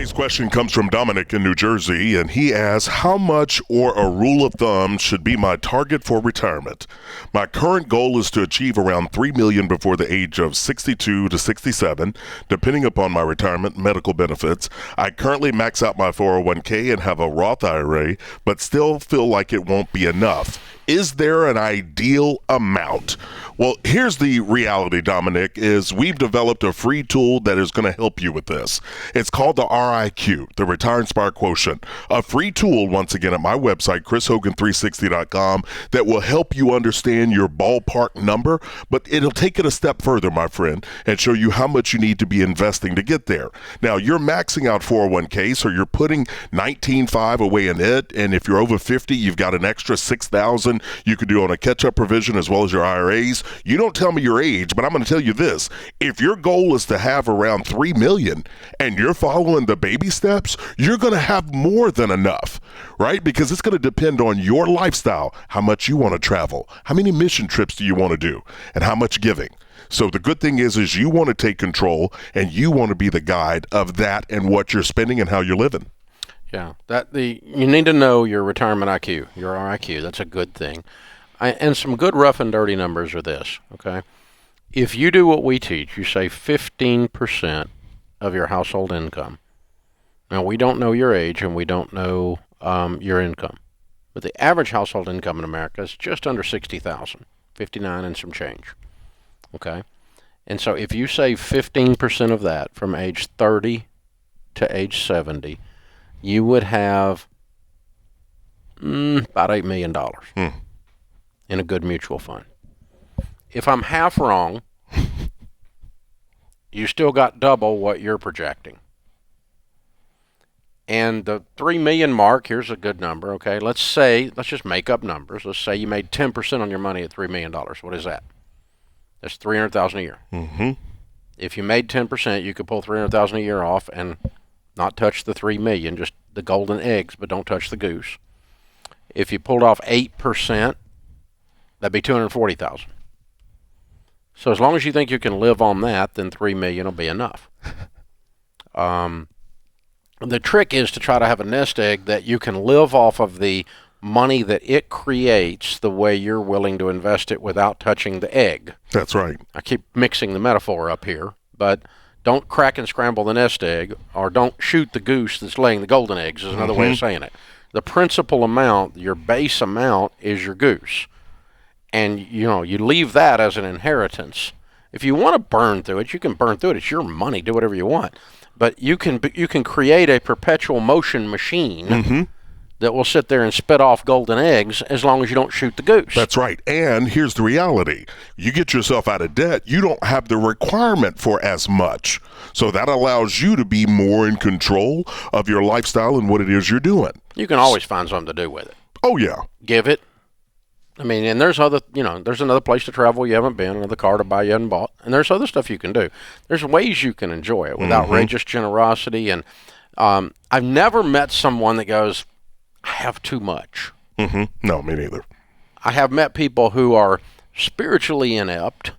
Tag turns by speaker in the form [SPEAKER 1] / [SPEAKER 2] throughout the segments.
[SPEAKER 1] Today's question comes from Dominic in New Jersey, and he asks, how much or a rule of thumb should be my target for retirement? My current goal is to achieve around $3 million before the age of 62 to 67, depending upon my retirement medical benefits. I currently max out my 401k and have a Roth IRA, but still feel like it won't be enough. Is there an ideal amount? Well, here's the reality, Dominic, is we've developed a free tool that is going to help you with this. It's called the RIQ, the Retire Inspire Quotient, a free tool, once again, at my website, chrishogan360.com, that will help you understand your ballpark number, but it'll take it a step further, my friend, and show you how much you need to be investing to get there. Now, you're maxing out 401k, so you're putting $19,500 away in it, and if you're over 50, you've got an extra $6,000 you could do on a catch-up provision as well as your IRAs. You don't tell me your age, but I'm going to tell you this. If your goal is to have around $3 million and you're following the baby steps, you're going to have more than enough, right? Because it's going to depend on your lifestyle, how much you want to travel, how many mission trips do you want to do, and how much giving. So the good thing is you want to take control and you want to be the guide of that and what you're spending and how you're living.
[SPEAKER 2] Yeah, you need to know your retirement IQ, your RIQ. That's a good thing. And some good rough and dirty numbers are this, okay? If you do what we teach, you say 15% of your household income. Now, we don't know your age and we don't know your income, but the average household income in America is just under $60,000, 59 and some change, okay? And so if you save 15% of that from age 30 to age 70, you would have about $8 million in a good mutual fund. If I'm half wrong, you still got double what you're projecting. And the $3 million mark, here's a good number, okay? Let's just make up numbers. Let's say you made 10% on your money at $3 million. What is that? That's $300,000 a year.
[SPEAKER 1] Mm-hmm.
[SPEAKER 2] If you made 10%, you could pull $300,000 a year off and not touch the $3 million, just the golden eggs, but don't touch the goose. If you pulled off 8%, that'd be $240,000. So as long as you think you can live on that, then $3 million will be enough. The trick is to try to have a nest egg that you can live off of the money that it creates the way you're willing to invest it without touching the egg.
[SPEAKER 1] That's right.
[SPEAKER 2] I keep mixing the metaphor up here, but don't crack and scramble the nest egg, or don't shoot the goose that's laying the golden eggs is another way of saying it. The principal amount, your base amount, is your goose. And, you leave that as an inheritance. If you want to burn through it, you can burn through it. It's your money. Do whatever you want. But you can create a perpetual motion machine that will sit there and spit off golden eggs as long as you don't shoot the goose.
[SPEAKER 1] That's right. And here's the reality. You get yourself out of debt, you don't have the requirement for as much. So that allows you to be more in control of your lifestyle and what it is you're doing.
[SPEAKER 2] You can always find something to do with it.
[SPEAKER 1] Oh, yeah.
[SPEAKER 2] Give it. I mean, and there's there's another place to travel you haven't been, another car to buy you haven't bought, and there's other stuff you can do. There's ways you can enjoy it with outrageous generosity. And I've never met someone that goes, I have too much.
[SPEAKER 1] No, me neither.
[SPEAKER 2] I have met people who are spiritually inept,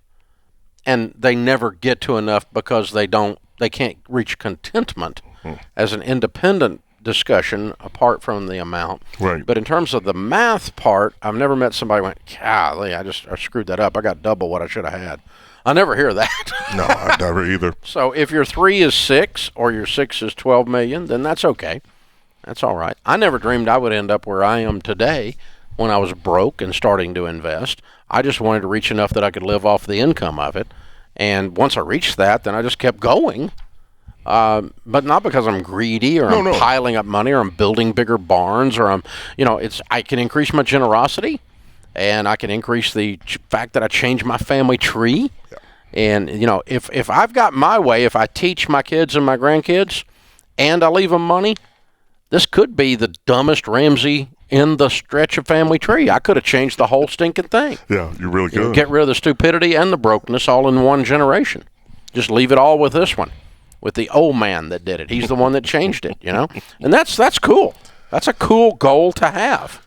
[SPEAKER 2] and they never get to enough because they can't reach contentment as an independent discussion apart from the amount.
[SPEAKER 1] Right.
[SPEAKER 2] But in terms of the math part, I've never met somebody who went, golly, I screwed that up. I got double what I should have had. I never hear that.
[SPEAKER 1] No, I never either.
[SPEAKER 2] So if your 3 is 6 or your 6 is 12 million, then that's okay. That's all right. I never dreamed I would end up where I am today when I was broke and starting to invest. I just wanted to reach enough that I could live off the income of it. And once I reached that, then I just kept going. But not because I'm greedy or I'm piling up money or I'm building bigger barns or I can increase my generosity and I can increase the fact that I change my family tree. Yeah. And, if I've got my way, if I teach my kids and my grandkids and I leave them money, this could be the dumbest Ramsey in the stretch of family tree. I could have changed the whole stinking thing.
[SPEAKER 1] Yeah, you really could.
[SPEAKER 2] Get rid of the stupidity and the brokenness all in one generation. Just leave it all with this one. With the old man that did it. He's the one that changed it, And that's cool. That's a cool goal to have.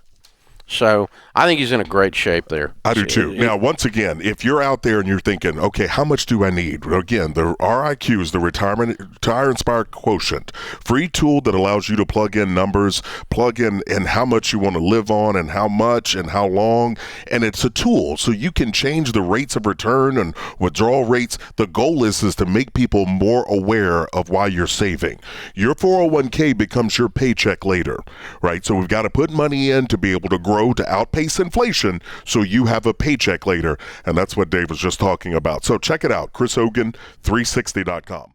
[SPEAKER 2] So I think he's in a great shape there.
[SPEAKER 1] I do too. Now, once again, if you're out there and you're thinking, okay, how much do I need? Again, the RIQ is the Retire Inspire Quotient, free tool that allows you to plug in numbers, plug in how much you want to live on and how much and how long. And it's a tool so you can change the rates of return and withdrawal rates. The goal is to make people more aware of why you're saving. Your 401k becomes your paycheck later, right? So we've got to put money in to be able to grow, to outpace inflation, so you have a paycheck later. And that's what Dave was just talking about. So check it out, chrishogan360.com.